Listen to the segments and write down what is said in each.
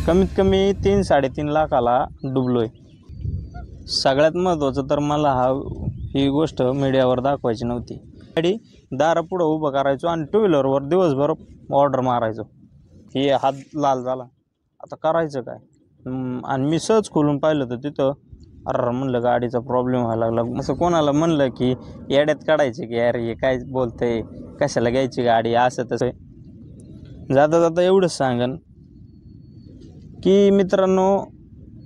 कमीत कमी 3-3.5 लाखाला डुबलोय। सगळ्यात महत्त्वाचं तर मला ही गोष्ट मीडियावर दाखवायची नव्हती। गाडी दारापुढं उभं करायचो आणि टू व्हीलरवर दिवसभर ऑर्डर मारायचो। हे हात लाल झाला, आता करायचं काय? आणि मी सहज खोलून पाहिलं तर तिथं म्हणलं गाडीचा प्रॉब्लेम व्हायला लागला। असं कोणाला म्हणलं की येड्यात काढायचे की यार हे काय बोलतंय, कशाला घ्यायची गाडी, असं तसं। जाता जाता एवढंच सांगन की मित्रांनो,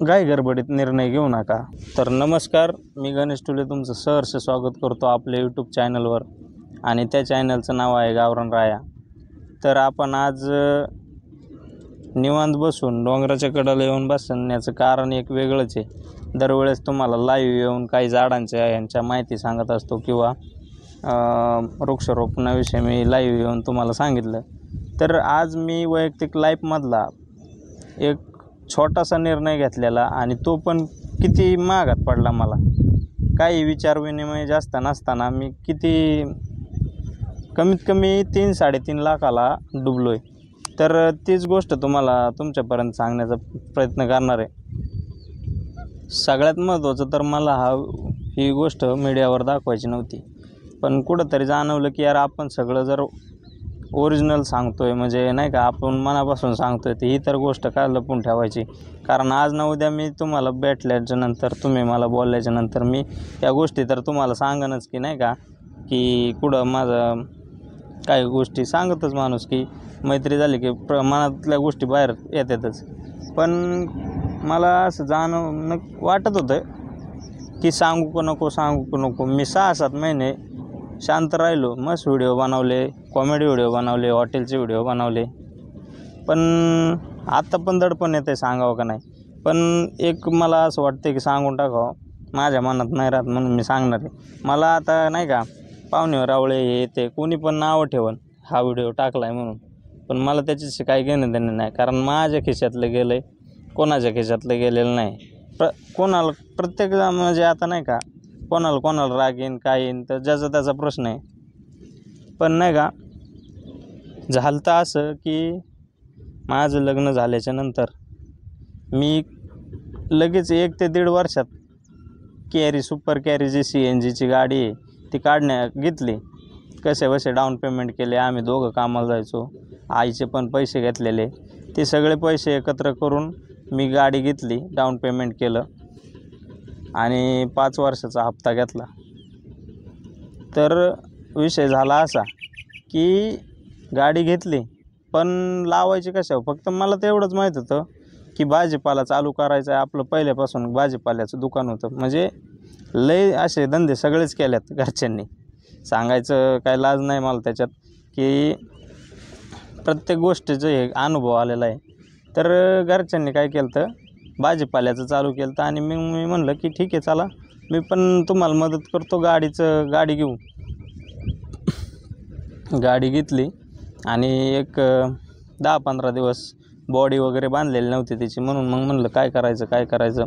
घाई गडबडीत निर्णय घेऊ नका। तर नमस्कार, मी गणेश टुले तुमचं सहर्ष स्वागत करतो आपल्या यूट्यूब चॅनलवर, आणि त्या चॅनलचं नाव आहे गावरान राया। तर आपण आज निवांत बसून डोंगराच्या कडेला येऊन बसण्याचं कारण एक वेगळंच आहे। दरवेळेस तुम्हाला लाईव्ह येऊन काही झाडांच्या यांच्या माहिती सांगत असतो किंवा वृक्षारोपणाविषयी मी लाईव्ह येऊन तुम्हाला सांगितलं। तर आज मी वैयक्तिक लाईफमधला एक छोटासा निर्णय घेतलेला, आणि तो पण किती महागात पडला मला। काही विचार विनिमय जास्त नसताना मी कमीत कमी 3-3.5 लाखाला डुबलोय। तर तीच गोष्ट तुम्हाला तुमच्यापर्यंत सांगण्याचा प्रयत्न करणार आहे। सगळ्यात महत्त्वाचं तर मला ही गोष्ट मीडियावर दाखवायची नव्हती, पण कुठंतरी जाणवलं की यार आपण सगळं जर ओरिजिनल सांगतोय, म्हणजे नाही का, आपण मनापासून सांगतोय, तर ही तर गोष्ट काय लपून ठेवायची? कारण आज ना उद्या मी तुम्हाला भेटल्याच्या नंतर, तुम्ही मला बोलल्याच्या नंतर मी या गोष्टी तर तुम्हाला सांगणच की नाही का, की कुठं माझं काही गोष्टी सांगतच माणूस, की मैत्री झाली की मनातल्या गोष्टी बाहेर येतातच। पण मला असं वाटत होतं की सांगू का नको। मी 6-7 महिने शांत राहिलो, मस्त व्हिडिओ बनवले, कॉमेडी व्हिडिओ बनवले, हॉटेलचे व्हिडिओ बनवले, पण आत्ता पण दडपण येतं आहे सांगावं का नाही। पण एक मला असं वाटतं की सांगून टाकावं, माझ्या मनात नाही राहत म्हणून मी सांगणार आहे। मला आता नाही का, पाहुणे रावळे हे ते कोणी पण नावं ठेवन हा व्हिडिओ टाकला आहे म्हणून, पण मला त्याच्याशी काही घेणं देणं नाही, कारण माझ्या खिशातलं गेलं आहे, कोणाच्या खिशातलं गेलेलं नाही। कोणाला प्रत्येक म्हणजे आता नाही का, कोणाला राग येईन काय येईन तर ज्याचा त्याचा प्रश्न आहे। पण नाही का, झालं तर असं की माझं लग्न झाल्याच्या नंतर मी लगेच 1 ते 1.5 वर्षात सुपर कॅरी जी CNGची गाडी आहे ती घेतली। कसे डाऊन पेमेंट केले, आम्ही दोघं कामाला जायचो, आईचे पण पैसे घेतलेले, ते सगळे पैसे एकत्र करून मी गाडी घेतली, डाऊन पेमेंट केलं आणि 5 वर्षाचा हप्ता घेतला। तर विषय झाला असा की गाडी घेतली, पण लावायची कशावर? फक्त मला तर एवढंच माहीत होतं की भाजीपाला चालू करायचं आहे आपलं। पहिल्यापासून भाजीपाल्याचं दुकान होतं, म्हणजे लय असे धंदे सगळेच केल्यात घरच्यांनी, सांगायचं काय लाज नाही मला त्याच्यात, की प्रत्येक गोष्टीचं हे अनुभव आलेला आहे। तर घरच्यांनी काय केलं तर भाजीपाल्याचं चालू केलं तर, आणि मी म्हणलं की ठीक आहे चला, मी पण तुम्हाला मदत करतो, गाडी घेऊ। गाडी घेतली आणि एक 10-15 दिवस बॉडी वगैरे बांधलेली नव्हती तिची, म्हणून मग म्हणलं काय करायचं।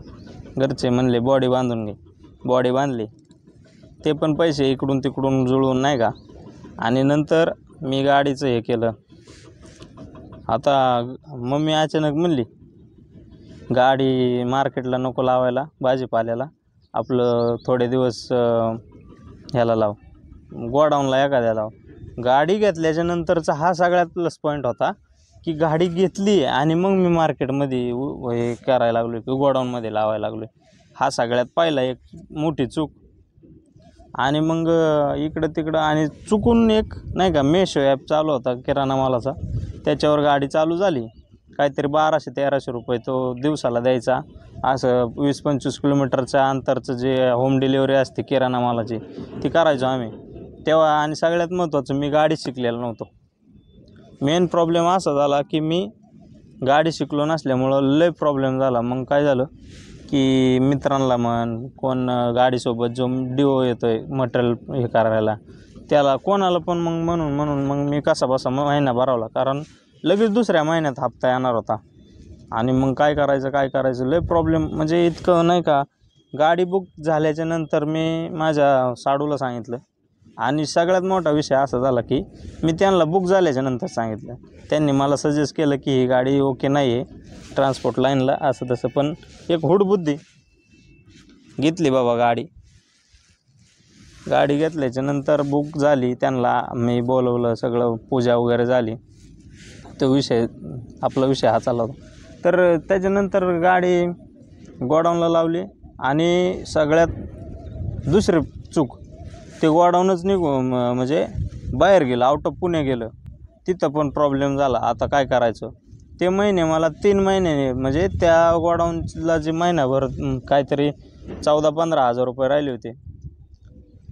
घरचे म्हणले बॉडी बांधून घे, बॉडी बांधली, ते पण पैसे इकडून तिकडून जुळवून नाही का, आणि नंतर मी गाडीचं हे केलं। आता मम्मी अचानक म्हणली गाडी मार्केटला नको लावायला, भाजीपाल्याला आपलं थोडे दिवस ह्याला लाव, गोडाऊनला एखाद्या लाव। गाडी घेतल्याच्या नंतरचा हा सगळ्यात प्लस पॉईंट होता की गाडी घेतली आणि मग मी मार्केटमध्ये हे करायला लागलो की गोडाऊनमध्ये लावायला लागलो। हा सगळ्यात पहिला एक मोठी चूक। आणि मग इकडं तिकडं आणि चुकून एक नाही का, मेशो ॲप चालू होता किराणा मालाचा, त्याच्यावर गाडी चालू झाली, काहीतरी 1200-1300 रुपये तो दिवसाला द्यायचा। असं 20-25 किलोमीटरच्या अंतरचं जे होम डिलिव्हरी असते किराणा मालाची ती करायचो आम्ही तेव्हा। आणि सगळ्यात महत्त्वाचं, मी गाडी शिकलेलो नव्हतो। मेन प्रॉब्लेम असा झाला की मी गाडी शिकलो नसल्यामुळं लय प्रॉब्लेम झाला। मग काय झालं की मित्रांना कोण गाडीसोबत जो डिओ येतो आहे मटेरियल हे करायला, त्याला कोणाला पण म्हणून मग मी कसाबसा महिना भरवला, कारण लगेच दुसऱ्या महिन्यात हप्ता येणार होता। आणि मग काय करायचं लय प्रॉब्लेम, म्हणजे इतकं नाही का। गाडी बुक झाल्याच्या नंतर मी माझ्या साडूला सांगितलं, आणि सगळ्यात मोठा विषय असा झाला की मी त्यांना बुक झाल्याच्या नंतर सांगितलं. त्यांनी मला सजेस्ट केलं की ही गाडी ओके नाही आहे ट्रान्सपोर्ट लाईनला असं तसं. पण एक हुडबुद्धी घेतली बाबा गाडी घेतल्याच्या नंतर बुक झाली. त्यांना मी बोलवलं, सगळं पूजा वगैरे झाली. तो आपला विषय हा चालला होता. तर त्याच्यानंतर गाडी गोडाऊनला लावली आणि सगळ्यात दुसरी चूक ते गोडाऊनच म्हणजे बाहेर गेलं, आउट ऑफ पुणे गेलं. तिथं पण प्रॉब्लेम झाला. आता काय करायचं ते महिने मला 3 महिने म्हणजे त्या गोडाऊनला जे महिनाभर काहीतरी 14-15 हजार रुपये राहिले होते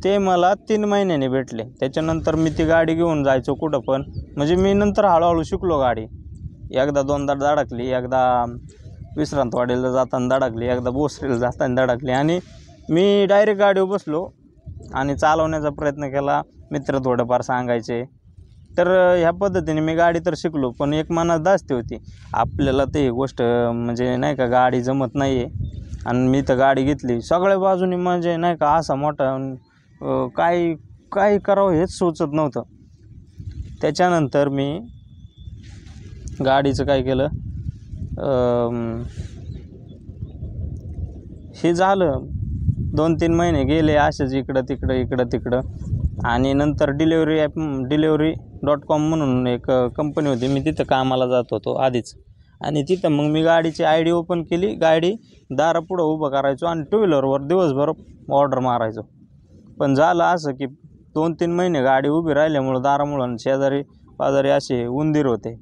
ते मला 3 महिन्याने भेटले. त्याच्यानंतर मी ती गाडी घेऊन जायचो कुठं पण. म्हणजे मी नंतर हळूहळू शिकलो गाडी. एकदा 2दा धडकली, एकदा विश्रांतवाडीला जाताना धडकली, एकदा भोसरीला जाताना धडकली. आणि मी डायरेक्ट गाडीवर बसलो आणि चालवण्याचा प्रयत्न केला. मित्र थोडंफार सांगायचे. तर ह्या पद्धतीने मी गाडी तर शिकलो. पण एक मनात धास्ती होती आपल्याला ते गोष्ट म्हणजे नाही का गाडी जमत नाही आहे. आणि मी तर गाडी घेतली सगळ्या बाजूनी म्हणजे नाही का असा मोठा काय करावं हेच सुचत नव्हतं. त्याच्यानंतर मी गाडीचं काय केलं, हे झालं 2-3 महिने गेले असेच इकडं तिकडं. आणि नंतर डिलेवरी.com म्हणून एक कंपनी होती, मी तिथं कामाला जात होतो आधीच. आणि तिथं मग मी गाडीची ID ओपन केली. गाडी दारापुढं उभं करायचो आणि 2 व्हीलरवर दिवसभर ऑर्डर मारायचो. पण झालं असं की 2-3 महिने गाडी उभी राहिल्यामुळं दारामुळं शेजारी पाजारी असे उंदीर होते.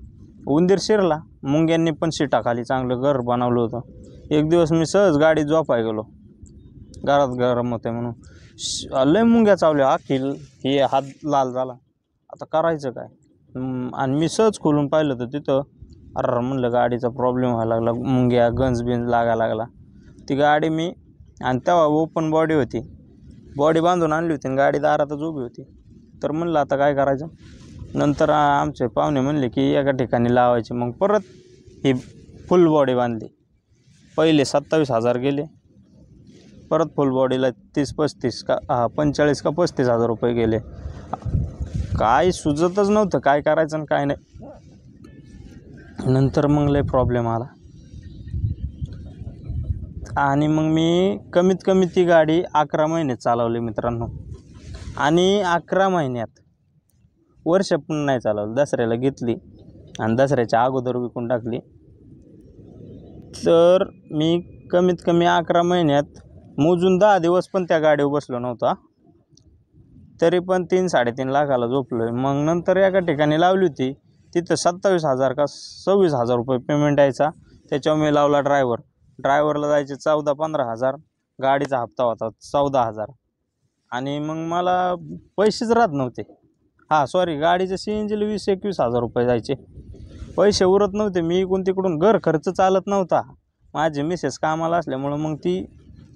उंदीर शिरला. मुंग्यांनी पण शिटाखाली चांगलं घर बनवलं होतं. एक दिवस मी सहज गाडीत झोपाय गेलो, घरात गरम होते म्हणून. लय मुंग्या चावल्या. अखिल हे हात लाल झाला. आता करायचं काय. आणि मी सहज खोलून पाहिलं तर तिथं म्हणलं गाडीचा प्रॉब्लेम व्हायला लागला. मुंग्या गंजबिंज लागायला लागला. ती गाडी मी आणि तेव्हा ओपन बॉडी होती, बॉडी बांधून आणली होती आणि गाडी दारातच उभी होती. तर म्हणलं आता काय करायचं. नंतर आमचे पाहुणे म्हणले की एका ठिकाणी लावायचे. मग परत ही फुल बॉडी बांधली. पहिले 27,000 गेले. परत फुल बॉडीला 30-35 का 45 का 35,000 रुपये गेले. काय सुचतच नव्हतं काय करायचं आणि काय नाही. नंतर मग लय प्रॉब्लेम आला. आणि मग मी कमीत कमी ती गाडी 11 महिने चालवली मित्रांनो. आणि 11 महिन्यात वर्ष पण नाही चालवलं. दसऱ्याला घेतली आणि दसऱ्याच्या अगोदर विकून टाकली. तर मी कमीत कमी 11 महिन्यात मोजून 10 दिवस पण त्या गाडीवर बसलो नव्हता. तरी पण 3-3.5 लाखाला झोपलो आहे. मग नंतर एका ठिकाणी लावली होती. तिथं 27,000 का 26,000 रुपये पेमेंट यायचा. त्याच्यावर मी लावला ड्रायव्हरला जायचे 14-15,000. गाडीचा हप्ता होता 14,000. आणि मग मला पैसेच राहत नव्हते. गाडीचे CNGला 20-21,000 रुपये जायचे. पैसे उरत नव्हते. मी इकडून तिकडून घर खर्च चालत नव्हता. माझी मिसेस कामाला असल्यामुळं मग ती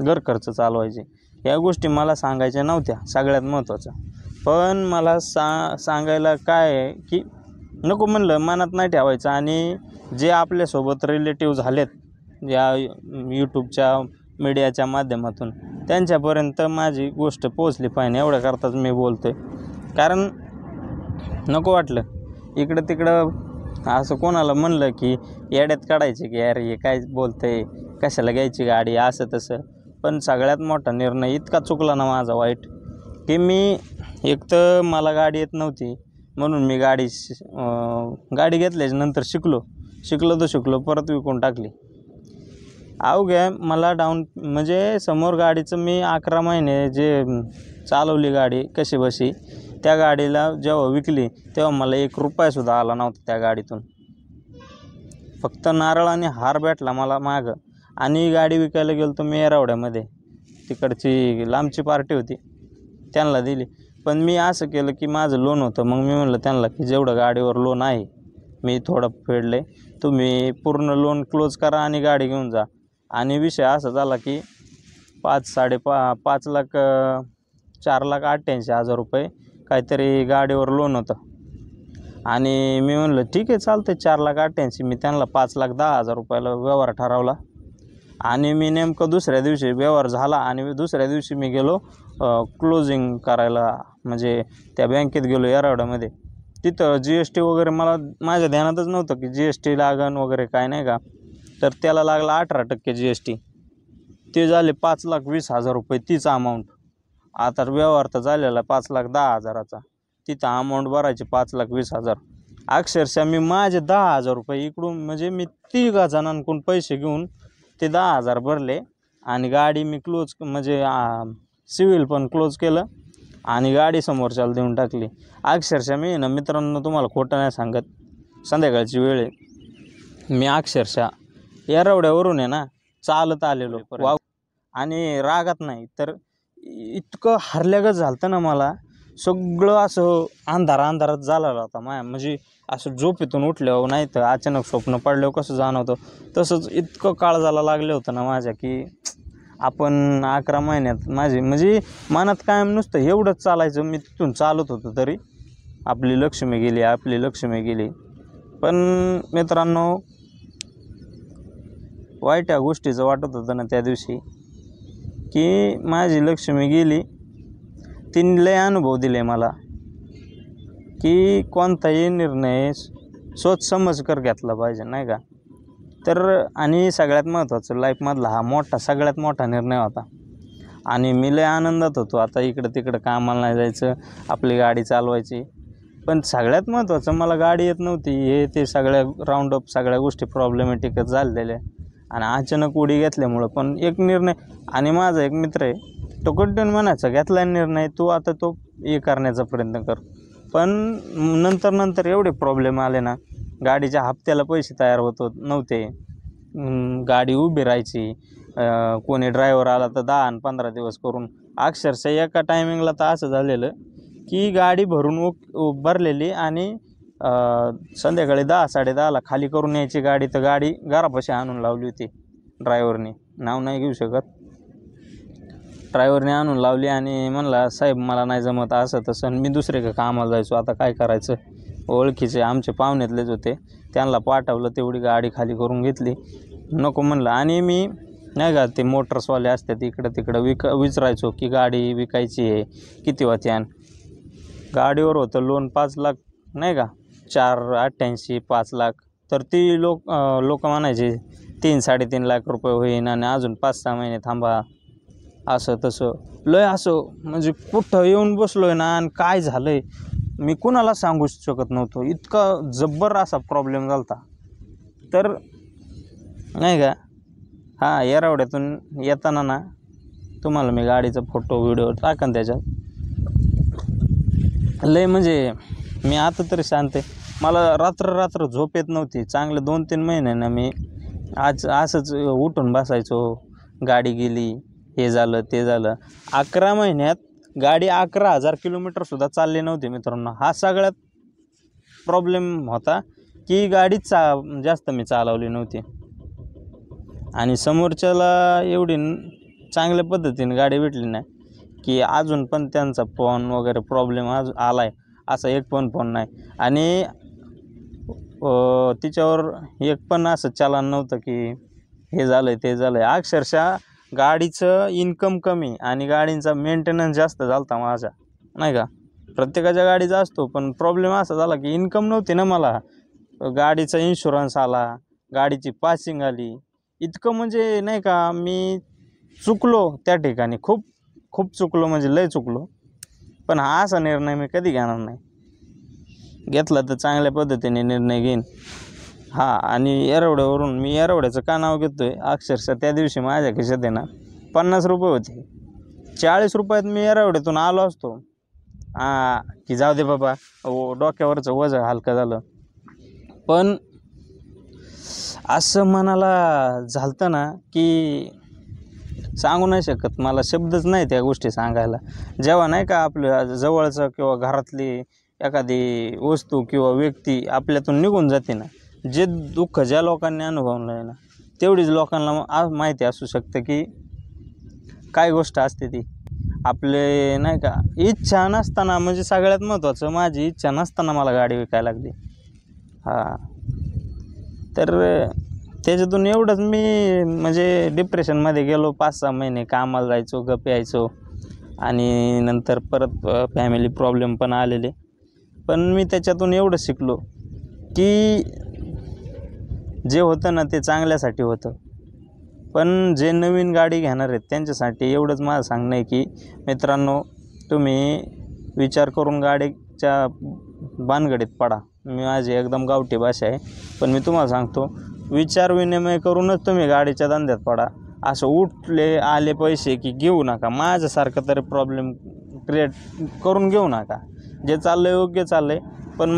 घर खर्च चालवायची. या गोष्टी मला सांगायच्या नव्हत्या सगळ्यात महत्त्वाचं. पण मला सांगायला काय आहे की नको म्हणलं, मनात नाही ठेवायचं. आणि जे आपल्यासोबत रिलेटिव्ह झालेत या यूट्यूबच्या मीडियाच्या माध्यमातून त्यांच्यापर्यंत माझी गोष्ट पोचली पाहिजे एवढ्याकरताच मी बोलतो आहे. कारण नको वाटलं इकडं तिकडं असं कोणाला म्हणलं की येड्यात काढायचे की यार हे काय बोलतंय, कशाला घ्यायची गाडी असं तसं. पण सगळ्यात मोठा निर्णय इतका चुकला ना माझा वाईट की मी एक तर मला गाडी येत नव्हती म्हणून मी गाडी घेतल्याच्या नंतर शिकलो परत विकून टाकली. अवघ्या मला म्हणजे समोर गाडीचं मी 11 महिने जे चालवली गाडी कशी बशी, त्या गाडीला जेव्हा विकली तेव्हा मला 1 रुपयासुद्धा आला नव्हता त्या गाडीतून. फक्त नारळ आणि हार भेटला मला मागं. आणि गाडी विकायला गेलो तर मी येरवड्यामध्ये, तिकडची लांबची पार्टी होती, त्यांना दिली. पण मी असं केलं की माझं लोन होतं. मग मी म्हणलं त्यांना की जेवढं गाडीवर लोन आहे मी थोडं फेडले, तुम्ही पूर्ण लोन क्लोज करा आणि गाडी घेऊन जा. आणि विषय असा झाला की 5 लाख 4,88,000 रुपये काहीतरी गाडीवर लोन होतं. आणि मी म्हणलं ठीक आहे चालतं 4,88,000. मी त्यांना 5,10,000 रुपयाला व्यवहार ठरवला. आणि मी नेमकं दुसऱ्या दिवशी व्यवहार झाला आणि दुसऱ्या दिवशी मी गेलो क्लोजिंग करायला म्हणजे त्या बँकेत गेलो येरवड्यामध्ये. तिथं GST वगैरे मला माझ्या ध्यानातच नव्हतं की GST लागन वगैरे काय नाही का. तर त्याला लागला 18% GST. ते झाले 5,20,000 रुपये तीच अमाऊंट. आता व्यवहार तर झालेला 5,10,000चा. तिथं अमाऊंट भरायची 5,20,000. अक्षरशः मी माझे 10,000 रुपये इकडून म्हणजे मी 3 जणांकडून पैसे घेऊन ते 10,000 भरले आणि गाडी मी क्लोज म्हणजे सिव्हिल पण क्लोज केलं आणि गाडी समोरच्याला देऊन टाकली. अक्षरशः मी ना मित्रांनो तुम्हाला खोटं नाही सांगत, संध्याकाळची वेळ आहे, मी अक्षरशः येरवड्यावरून आहे ना चालत आलेलो वाव आणि रागात नाही तर इतकं हरल्यागत झालं ना मला. सगळं असं अंधारात झालेलं होता माया. म्हणजे असं झोपेतून उठल्यावर नाही तर अचानक स्वप्न पडल्यावर कसं जाणवतं तसंच इतकं काळजाला लागलं होतं ना माझ्या की आपण 11 महिन्यात माझी म्हणजे मनात कायम नुसतं एवढंच चालायचं. मी तिथून चालत होतो तरी आपली लक्ष्मी गेली. पण मित्रांनो वाईट गोष्टीचं वाटत होतं ना त्या दिवशी की माझी लक्ष्मी गेली. तिने लय अनुभव दिले मला की कोणताही निर्णय सोच समज कर घेतला पाहिजे नाही का. तर आणि सगळ्यात महत्त्वाचं लाईफमधला हा सगळ्यात मोठा निर्णय होता आणि मी लय आनंदात होतो. आता इकडं तिकडं कामाला नाही जायचं, आपली गाडी चालवायची. पण सगळ्यात महत्त्वाचं मला गाडी येत नव्हती. हे ते सगळ्या राऊंडअप सगळ्या गोष्टी प्रॉब्लेमॅटिकच झालेल्या आणि अचानक उडी घेतल्यामुळं. पण एक निर्णय आणि माझा एक मित्र आहे तो कंटिन्यू म्हणायचा घेतला निर्णय तू आता तो हे करण्याचा प्रयत्न कर. पण नंतर एवढे प्रॉब्लेम आले ना, गाडीच्या हप्त्याला पैसे तयार होत नव्हते, गाडी उभी राहायची, कोणी ड्रायव्हर आला तर 10 आणि 15 दिवस करून. अक्षरशः एका टायमिंगला तर असं झालेलं की गाडी भरलेली आणि संध्याकाळी 10-10:30ला खाली करून यायची गाडी. तर गाडी घरापाशी आणून लावली होती ड्रायव्हरने, नाव नाही घेऊ शकत. ड्रायव्हरने आणून लावली आणि म्हणला साहेब मला नाही जमत असं तसं. आणि मी दुसरे कामाला जायचो. आता काय करायचं, ओळखीचे आमचे पाहुण्यातलेच होते, त्यांना पाठवलं, तेवढी गाडी खाली करून घेतली. नको म्हणलं. आणि मी नाही का ते मोटर्सवाले असतात इकडं तिकडं विचारायचो की गाडी विकायची आहे किती वात्यान. गाडीवर होतं लोन 5 लाख नाही का, 4,88 5 लाख. तर ती लोक म्हणायचे 3-3.5 लाख रुपये होईन आणि अजून 5-6 महिने थांबा असं तसं. लय असं म्हणजे कुठं येऊन बसलो आहे ना आणि काय झालं आहे मी कुणाला सांगू शकत नव्हतो. इतका जब्बर असा प्रॉब्लेम झाला होता. तर नाही का येरवड्यातून येताना ना तुम्हाला मी गाडीचा फोटो व्हिडिओ टाकन त्याच्यात. लय म्हणजे मी आता तरी शांत आहे. मला रात्र झोप येत नव्हती. चांगले 2-3 महिने ना मी असंच उठून बसायचो. गाडी गेली, हे झालं ते झालं. 11 महिन्यात गाडी 11,000 किलोमीटरसुद्धा चालली नव्हती मित्रांनो. हा सगळ्यात प्रॉब्लेम होता की गाडीच जास्त मी चालवली नव्हती आणि समोरच्याला एवढी चांगल्या पद्धतीने गाडी भेटली नाही की अजून पण त्यांचा फोन वगैरे प्रॉब्लेम आला आहे असा एक पण फोन नाही. आणि तिच्यावर एक पण असं चालन नव्हतं की हे झालं आहे ते झालं आहे. अक्षरशः गाडीचं इन्कम कमी आणि गाडींचा मेंटेनन्स जास्त झाला होता माझा नाही का. प्रत्येकाच्या गाडीचा असतो पण प्रॉब्लेम असा झाला की इन्कम नव्हती ना मला. गाडीचा इन्शुरन्स आला, गाडीची पासिंग आली, इतकं म्हणजे नाही का मी चुकलो त्या ठिकाणी. खूप चुकलो म्हणजे लय चुकलो. पण हा असा निर्णय मी कधी घेणार नाही. घेतला तर चांगल्या पद्धतीने निर्णय घेईन. आणि येरवड्यावरून मी येरवड्याचं का नाव घेतो आहे, अक्षरशः त्या दिवशी माझ्या खिशात आहे ना 50 रुपये होते. 40 रुपयात मी येरवड्यातून आलो असतो की जाऊ दे बाबा डोक्यावरचं वजन हलकं झालं. पण असं मनाला झालं ना की सांगू नाही शकत. मला शब्दच नाही त्या गोष्टी सांगायला. जेव्हा नाही का आपलं जवळचं किंवा घरातली एखादी वस्तू किंवा व्यक्ती आपल्यातून निघून जाते ना, जे दुःख ज्या लोकांनी अनुभवलं आहे ना तेवढीच लोकांना माहिती असू शकतं की काय गोष्ट असते ती. आपले नाही का इच्छा नसताना, म्हणजे सगळ्यात महत्त्वाचं माझी इच्छा नसताना मला गाडी विकायला लागली. तर त्याच्यातून एवढंच मी म्हणजे डिप्रेशनमध्ये गेलो. 5-6 महिने कामाला जायचो, गप यायचो आणि नंतर परत फॅमिली प्रॉब्लेम पण आलेले. पण मी त्याच्यातून एवढं शिकलो की जे होतं ना ते चांगल्यासाठी होतं. पण जे नवीन गाडी घेणार आहेत त्यांच्यासाठी एवढंच माझं सांगणं आहे की मित्रांनो, तुम्ही विचार करून गाडीच्या भानगडीत पडा. माझी एकदम गावठी भाषा आहे, पण मी तुम्हाला सांगतो, विचार विनिमय करूनच तुम्ही गाडीच्या धंद्यात पडा. असं उठले आले पैसे की घेऊ नका. माझ्यासारखं तरी प्रॉब्लेम क्रिएट करून घेऊ नका. जे चाललं आहे योग्य चाललं आहे. पण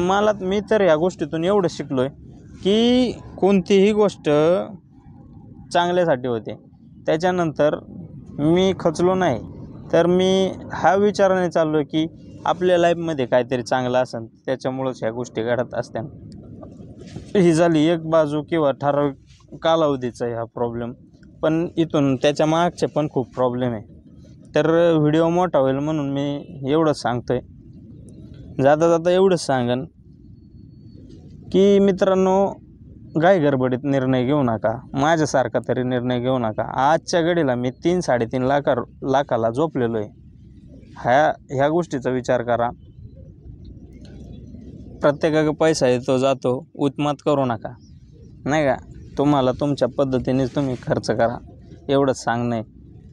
मी तर ह्या गोष्टीतून एवढं शिकलो आहे की कोणतीही गोष्ट चांगल्यासाठी होते. त्याच्यानंतर मी खचलो नाही, तर मी ह्या विचाराने चाललो आहे की आपल्या लाईफमध्ये काहीतरी चांगलं असेल, त्याच्यामुळंच ह्या गोष्टी घडत असत्या. ही झाली एक बाजू किंवा ठराविक कालावधीचा ह्या प्रॉब्लेम. पण इथून त्याच्या मागचे पण खूप प्रॉब्लेम आहे. तर व्हिडिओ मोठा होईल म्हणून मी एवढंच सांगतो आहे. जाता जाता एवढंच सांगन की मित्रांनो, घाई गडबडीत निर्णय घेऊ नका. माझ्यासारखा तरी निर्णय घेऊ नका. आजच्या घडीला मी 3-3.5 लाखाला झोपलेलो आहे. ह्या गोष्टीचा विचार करा. प्रत्येकाचा पैसा येतो जातो, उत्मात करू नका, नाही का. तुम्हाला तुमच्या पद्धतीनेच तुम्ही खर्च करा, एवढंच सांगणं आहे.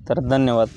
तर धन्यवाद.